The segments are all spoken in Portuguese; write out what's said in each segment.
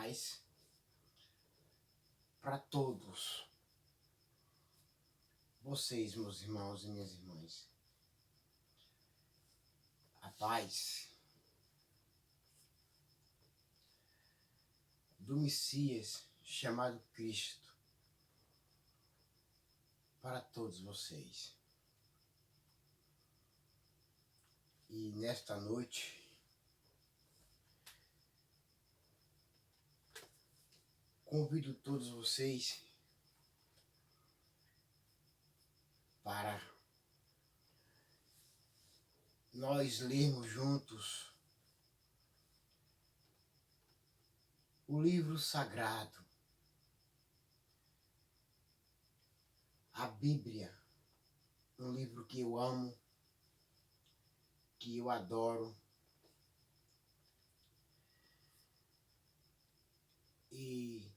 paz para todos vocês, meus irmãos e minhas irmãs. A paz do Messias chamado Cristo para todos vocês. E nesta noite convido todos vocês para nós lermos juntos o livro sagrado, a Bíblia, um livro que eu amo, que eu adoro, e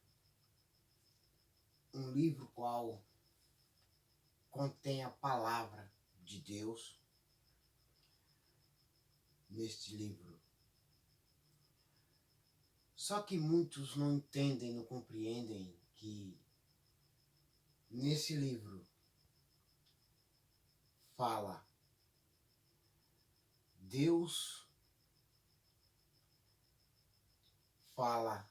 um livro qual contém a palavra de Deus. Neste livro. Só que muitos não entendem, não compreendem que nesse livro fala Deus, fala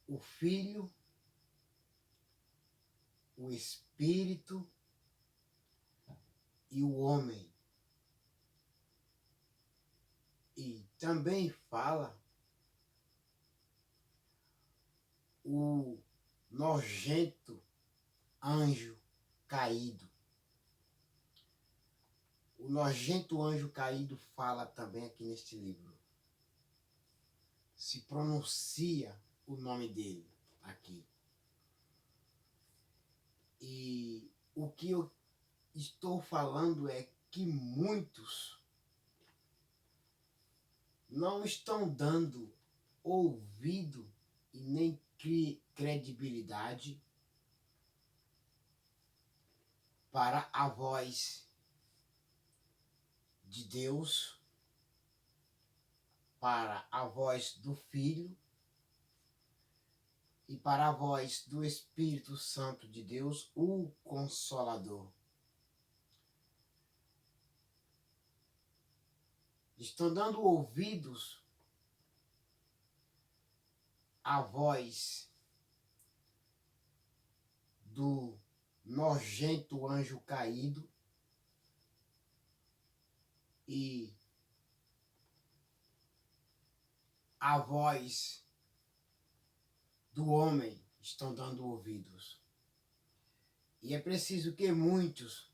o Filho, o Espírito e o homem. E também fala o nojento anjo caído. O nojento anjo caído fala também aqui neste livro. Se pronuncia o nome dele aqui. E o que eu estou falando é que muitos não estão dando ouvido e nem credibilidade para a voz de Deus, para a voz do Filho e para a voz do Espírito Santo de Deus, o Consolador. Estão dando ouvidos à voz do nojento anjo caído e a voz do homem estão dando ouvidos. E é preciso que muitos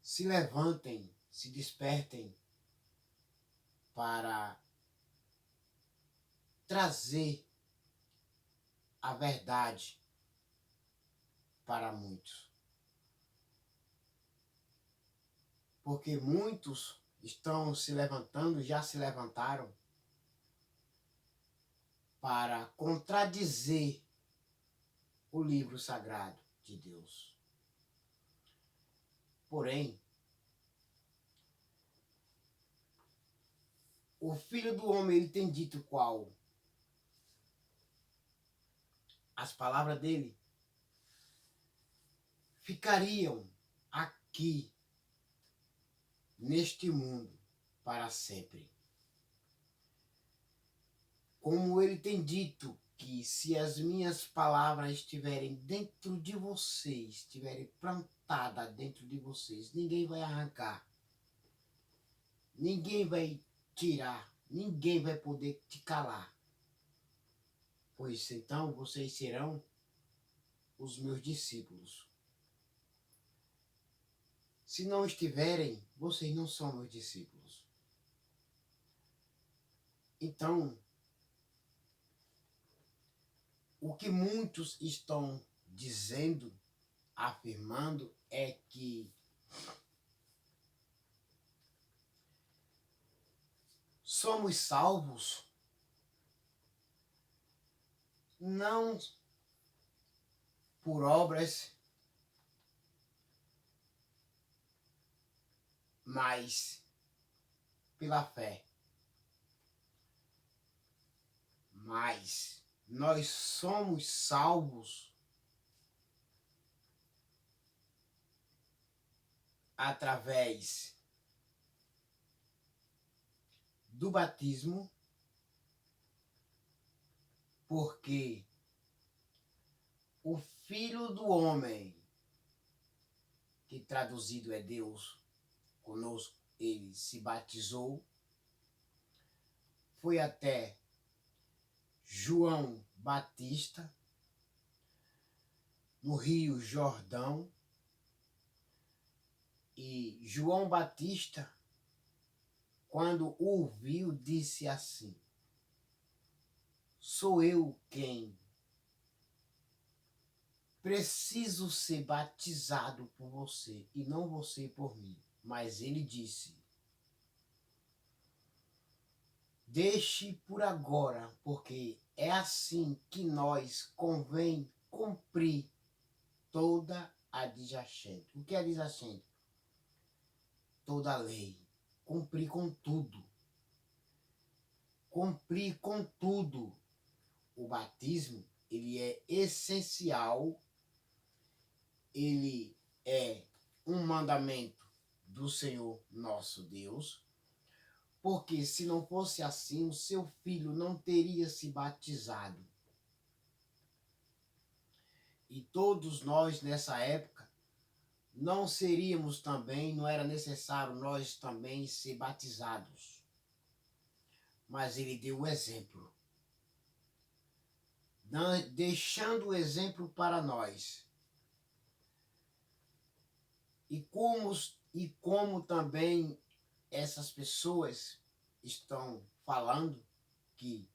se levantem, se despertem para trazer a verdade para muitos. Porque muitos estão se levantando, já se levantaram para contradizer o livro sagrado de Deus. Porém, o Filho do Homem, ele tem dito qual? As palavras dele ficariam aqui, neste mundo, para sempre. Como ele tem dito que se as minhas palavras estiverem dentro de vocês, estiverem plantadas dentro de vocês, ninguém vai arrancar, ninguém vai tirar, ninguém vai poder te calar. Pois então vocês serão os meus discípulos. Se não estiverem, vocês não são meus discípulos. Então, o que muitos estão dizendo, afirmando, é que somos salvos não por obras, mas pela fé. Mas nós somos salvos através do batismo, porque o Filho do Homem, que traduzido é Deus conosco, ele se batizou, foi até João Batista, no Rio Jordão, e João Batista, quando ouviu, disse assim: sou eu quem preciso ser batizado por você, e não você por mim. Mas ele disse: deixe por agora, porque é assim que nós convém cumprir toda a dizagente. O que é dizagente? Toda a lei. Cumprir com tudo. Cumprir com tudo. O batismo, ele é essencial, ele é um mandamento do Senhor nosso Deus, porque se não fosse assim, o seu filho não teria se batizado. E todos nós, nessa época, não seríamos também, não era necessário nós também ser batizados. Mas ele deu o exemplo, deixando o exemplo para nós. E como também essas pessoas estão falando que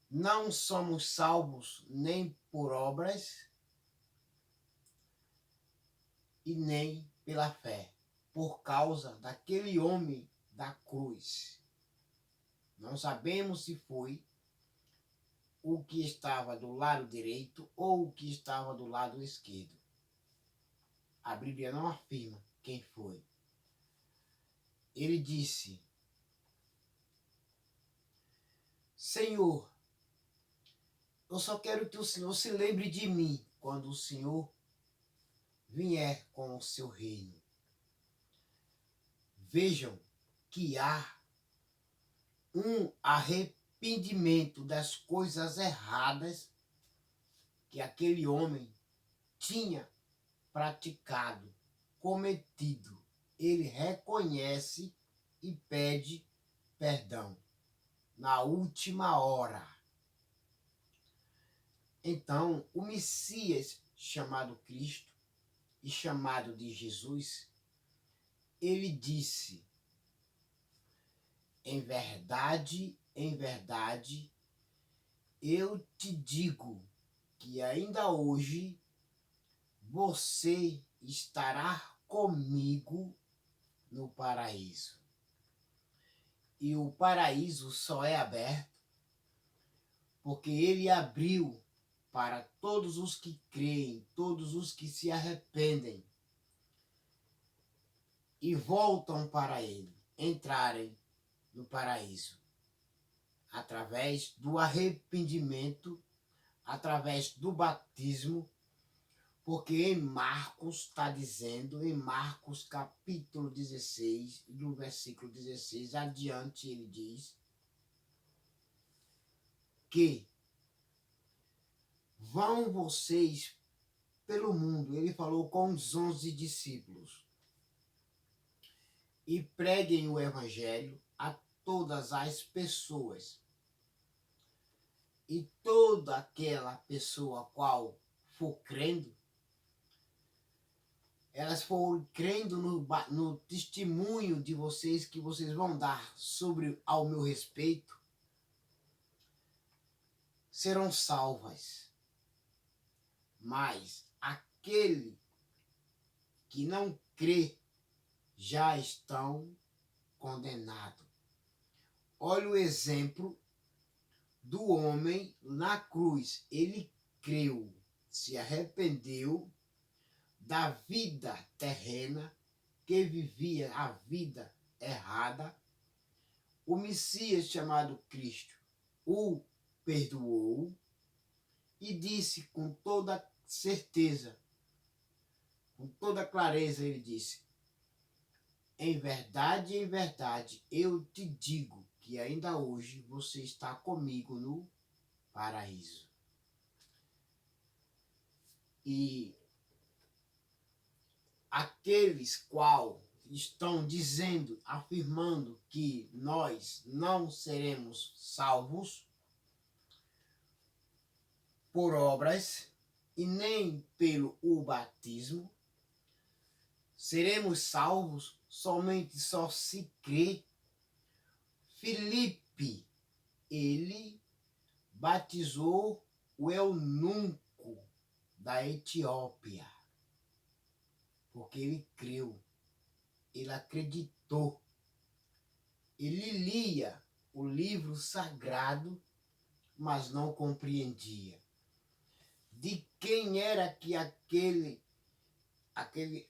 não somos salvos nem por obras e nem pela fé, por causa daquele homem da cruz. Não sabemos se foi o que estava do lado direito ou o que estava do lado esquerdo. A Bíblia não afirma quem foi. Ele disse: Senhor, eu só quero que o Senhor se lembre de mim quando o Senhor vier com o seu reino. Vejam que há um arrependimento das coisas erradas que aquele homem tinha praticado, cometido. Ele reconhece e pede perdão na última hora. Então, o Messias, chamado Cristo e chamado de Jesus, ele disse: em verdade, eu te digo que ainda hoje você estará comigo no paraíso. E o paraíso só é aberto porque ele abriu para todos os que creem, todos os que se arrependem e voltam para ele, entrarem no paraíso, através do arrependimento, através do batismo, porque em Marcos está dizendo, em Marcos capítulo 16, no versículo 16 adiante, ele diz que vão vocês pelo mundo, ele falou com os 11 discípulos, e preguem o evangelho a todas as pessoas. E toda aquela pessoa qual for crendo, elas foram crendo no testemunho de vocês que vocês vão dar sobre ao meu respeito, serão salvas. Mas aquele que não crê já estão condenados. Olha o exemplo do homem na cruz. Ele creu, se arrependeu da vida terrena, que vivia a vida errada, o Messias chamado Cristo o perdoou e disse com toda certeza, com toda clareza, ele disse: em verdade, eu te digo que ainda hoje você está comigo no paraíso. E aqueles qual estão dizendo, afirmando que nós não seremos salvos por obras e nem pelo o batismo, seremos salvos somente só se crer. Filipe, ele batizou o eunuco da Etiópia, porque ele creu, ele acreditou, ele lia o livro sagrado, mas não compreendia de quem era que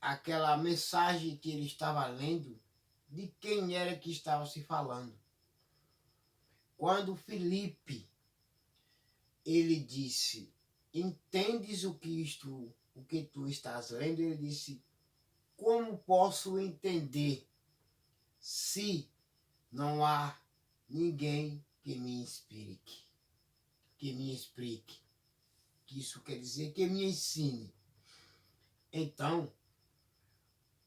aquela mensagem que ele estava lendo, de quem era que estava se falando. Quando Filipe, ele disse: entendes o que tu estás lendo? Ele disse: como posso entender se não há ninguém que me explique? Que me explique. Que isso quer dizer que me ensine. Então,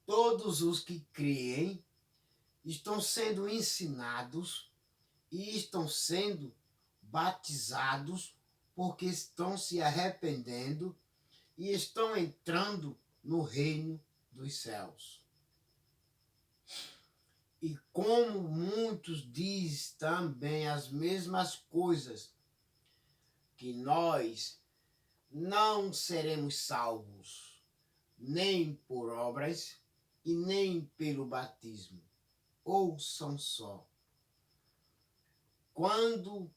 todos os que creem estão sendo ensinados e estão sendo batizados porque estão se arrependendo e estão entrando no reino dos céus. E como muitos dizem também as mesmas coisas, que nós não seremos salvos nem por obras e nem pelo batismo. Ouçam só. Quando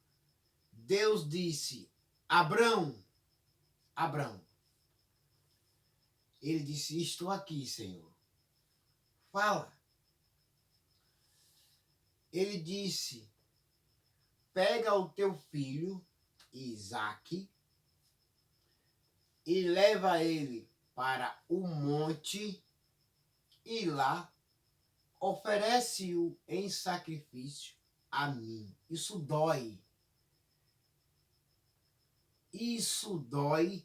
Deus disse: Abrão, Abrão, ele disse: estou aqui, Senhor. Fala. Ele disse: pega o teu filho, Isaque, e leva ele para o monte e lá oferece-o em sacrifício a mim. Isso dói. Isso dói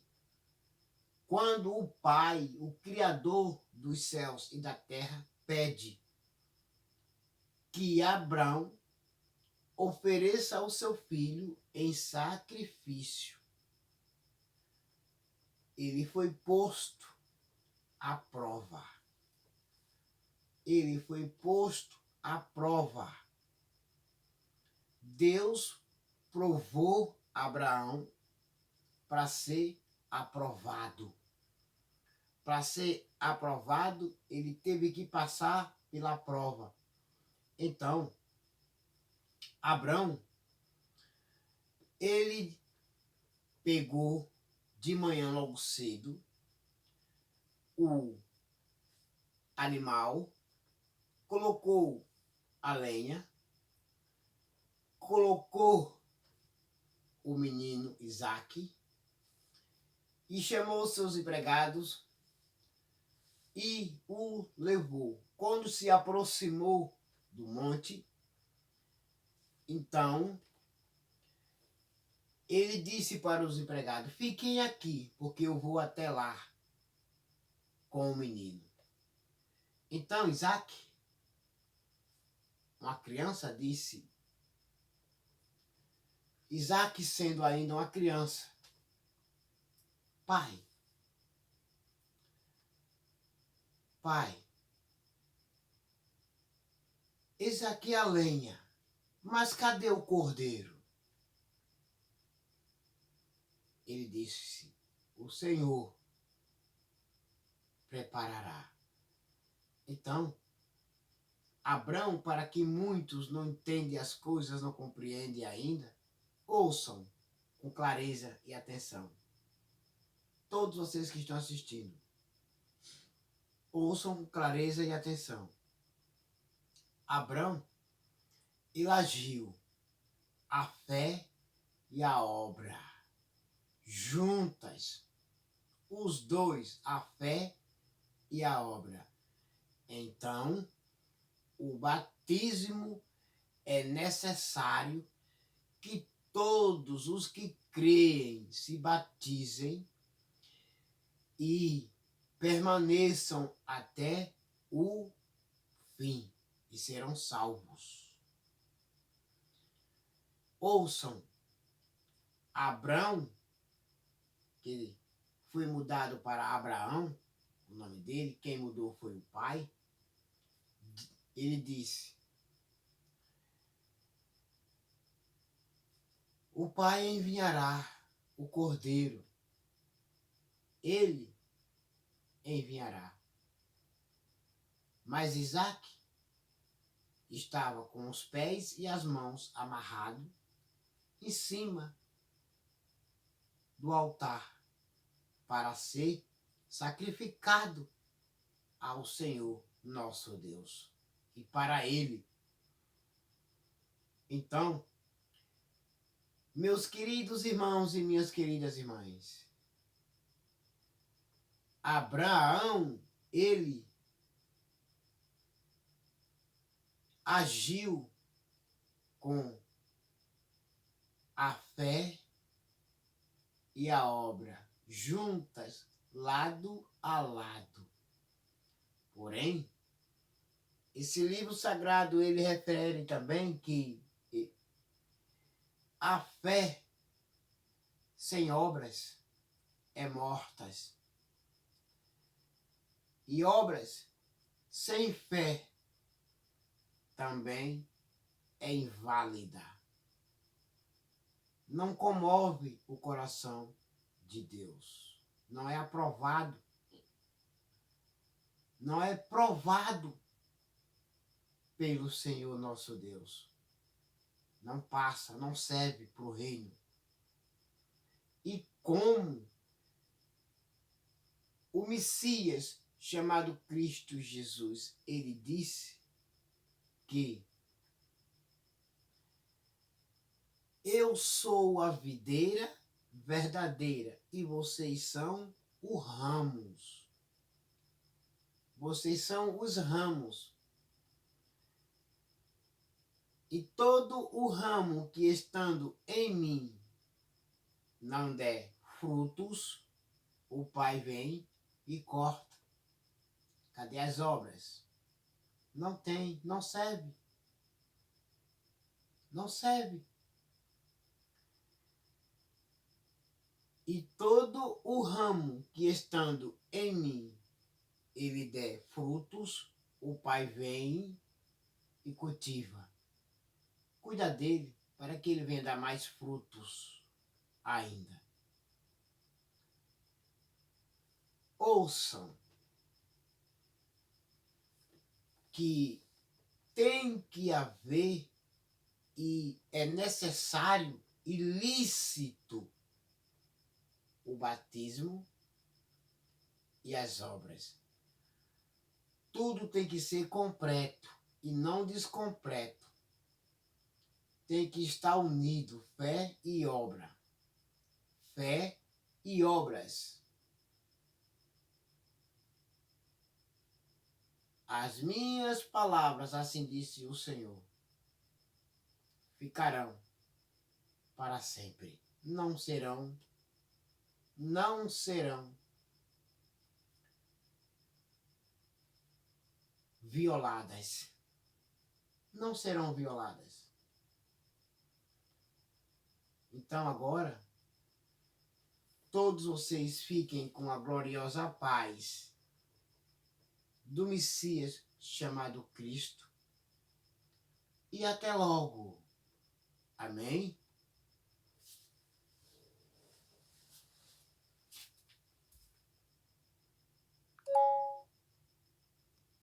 quando o Pai, o Criador dos céus e da terra, pede que Abraão ofereça o seu filho em sacrifício. Ele foi posto à prova. Ele foi posto à prova. Deus provou Abraão para ser aprovado. Para ser aprovado, ele teve que passar pela prova. Então, Abraão, ele pegou de manhã logo cedo o animal, colocou a lenha, colocou o menino Isaque e chamou seus empregados e o levou. Quando se aproximou do monte, então ele disse para os empregados: fiquem aqui, porque eu vou até lá com o menino. Então Isaque, uma criança, disse, Isaque sendo ainda uma criança: pai, eis aqui a lenha, mas cadê o cordeiro? Ele disse: o Senhor preparará. Então, Abraão, para que muitos não entendem as coisas, não compreendem ainda, ouçam com clareza e atenção. Todos vocês que estão assistindo, ouçam com clareza e atenção. Abraão, ele agiu, a fé e a obra, juntas, os dois, a fé e a obra. Então, o batismo é necessário que todos os que creem se batizem e permaneçam até o fim e serão salvos. Ouçam, Abrão, que foi mudado para Abraão, o nome dele, quem mudou foi o pai. Ele disse: o pai enviará o cordeiro, ele enviará. Mas Isaac estava com os pés e as mãos amarrados em cima do altar para ser sacrificado ao Senhor nosso Deus e para ele. Então, meus queridos irmãos e minhas queridas irmãs, Abraão, ele agiu com a fé e a obra juntas, lado a lado. Porém, esse livro sagrado ele refere também que a fé sem obras é mortas. E obras sem fé também é inválida. Não comove o coração de Deus. Não é aprovado. Não é provado pelo Senhor nosso Deus. Não passa, não serve para o reino. E como o Messias, chamado Cristo Jesus, ele disse que eu sou a videira verdadeira e vocês são os ramos. Vocês são os ramos. E todo o ramo que estando em mim não der frutos, o Pai vem e corta. Cadê as obras? Não tem, não serve. Não serve. E todo o ramo que estando em mim, ele der frutos, o Pai vem e cultiva. Cuida dele para que ele venha dar mais frutos ainda. Ouçam que tem que haver e é necessário e lícito o batismo e as obras. Tudo tem que ser completo e não descompleto. Tem que estar unido, fé e obra. Fé e obras. As minhas palavras, assim disse o Senhor, ficarão para sempre. Não serão violadas. Não serão violadas. Então agora, todos vocês fiquem com a gloriosa paz do Messias chamado Cristo. E até logo. Amém?